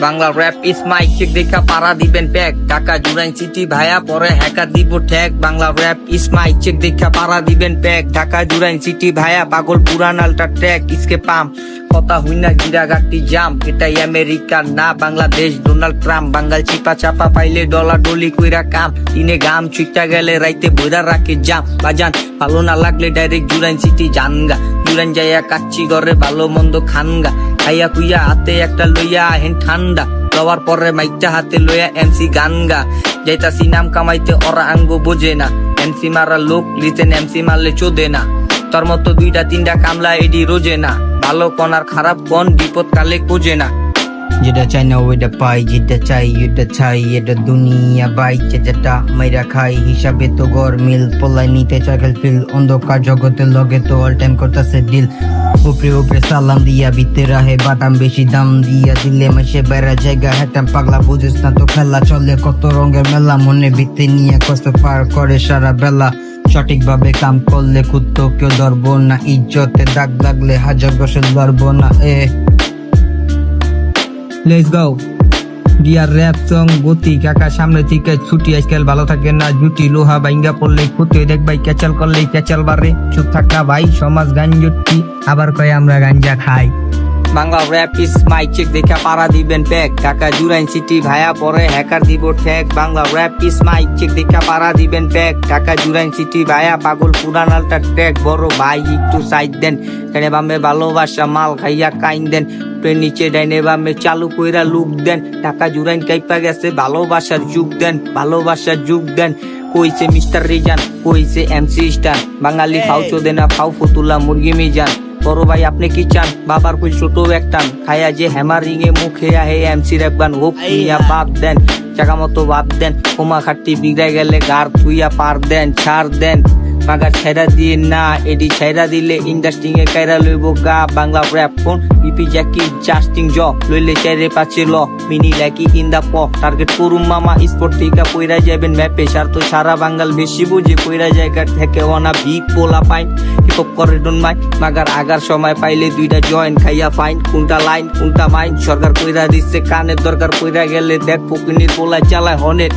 Bangla rap ইস মাই check দেখা পারা দিবেন প্যাক ঢাকা জুরাইন সিটি ভাইয়া পরে হ্যাকার দিব ঠ্যাক বাংলা র্যাপ ইস মাই চেক দেখা পারা দিবেন প্যাক ঢাকা জুরাইন সিটি ভাইয়া পাগল পুরান আলটা ট্র্যাক ইসকে পাম কথা হুইনা গিরাগাটি জাম এটাই আমেরিকার না বাংলাদেশ ডোনাল্ড ট্রাম্প বাঙ্গাল চিপা চাপা পাইলে ডলার ডলি কইরা কাম দিনে গাম ছুটটা গেলে রাইতে বইরা রাখে জাম বাজান ভালো না লাগলে ডাইরেক্ট জুরাইন সিটি জানগা জুরাইন যাইয়া কাচ্চি ঘরে ভালো মন্দ খানগা খাইয়া কুইয়া হাতে একটা লইয়া আহেন ঠান্ডা লওয়ার পরে মাইকটা হাতে লইয়া এমসি গানগা যাইতাছি নাম কামাইতে ওরা আঙ্গো বোঝে না এমসি মারা লোক লিতেন এমসি মারলে চোদে না তোর মতো দুইটা তিনটা কামলা এডি রোজে না ভালো কোন আর খারাপ কোন বিপদ কালে কোজে না যেটা চাই না ওইটা পাই যেটা চাই এটা চাই এটা দুনিয়া বাই যেটা মাইরা খাই হিসাবে তো গড় মিল পলাই নিতে চাইকেল ফিল অন্ধকার জগতের লগে তো অল টাইম করতেছে ডিল উপরে উপরে সালাম দিয়া বিতে রাহে বাটাম বেশি দাম দিয়া দিলে মাসে বেড়া জায়গা হেটাম পাগলা বুঝিস না তো খেলা চলে কত রঙের মেলা মনে বিতে নিয়ে কষ্ট পার করে সারা বেলা সঠিকভাবে কাম করলে কুত্তো কেউ ধরবো না ইজ্জতে দাগ লাগলে হাজার বছর ধরবো না let's go dear rap song গতি কাকা সামনে থেকে ছুটি আজকাল ভালো থাকে না জুটি লোহা বাইঙ্গা পড়লে খুঁতে দেখ ভাই ক্যাচাল করলে ক্যাচাল বারে চুপ থাকা ভাই সমাজ গাঞ্জুটি আবার কয় আমরা গাঞ্জা খাই বাংলা র্যাপ ইস মাই চেক দেখা পারা দিবেন প্যাক ঢাকা জুরাইন সিটি ভাইয়া পরে হ্যাকার দিব ঠ্যাক বাংলা র্যাপ ইস মাই চেক দেখা পারা দিবেন প্যাক ঢাকা জুরাইন সিটি ভাইয়া পাগল পুরান আলটা ট্র্যাক বড় ভাই একটু সাইড দেন ডাইনে বামে ভালোবাসা মাল খাইয়া কাইন দেন নিচে ডাইনে বামে চালু কইরা লুক দেন ঢাকা জুরাইন কাইপা গেছে ভালোবাসার যুগ দেন ভালোবাসার যুগ দেন কইছে মিস্টার রিজান কইছে এমসি স্টার বাঙালি ফাউ চোদে না ফাউ ফতুল্লা মুরগি মিজান বড় ভাই আপনি কি চান বাবার কই ছোট একটান খায়া যে হ্যামারিং এ মুখে আহে এমসি র‍্যাপ গান হোক মিয়া বাপ দেন জায়গা মতো বাপ দেন কোমা খাট্টি বিগড়াই গেলে গার থুইয়া পার দেন ছাড় দেন মাগার ছেড়া দিয়ে না এডি ছেড়া দিলে ইন্ডাস্ট্রিং এ কাইরা লইব গা বাংলা র‍্যাপ কোন ইপি জ্যাকি জাস্টিং জ লইলে চাইরে পাচ্ছে ল মিনি ল্যাকি ইন দা প টার্গেট করুম মামা স্পোর্ট থেকে পয়রা যাবেন ম্যাপে সার তো সারা বাঙ্গাল বেশি বুঝে পয়রা জায়গা থেকে ওনা ভিক পোলা পাইন হিপহপ করে ডন মাই মাগার আগার সময় পাইলে দুইটা জয়েন খাইয়া ফাইন কোনটা লাইন কোনটা মাইন সরকার কইরা দিচ্ছে কানের দরকার পয়রা গেলে দেখ ফকিনির পোলা চালায় হনের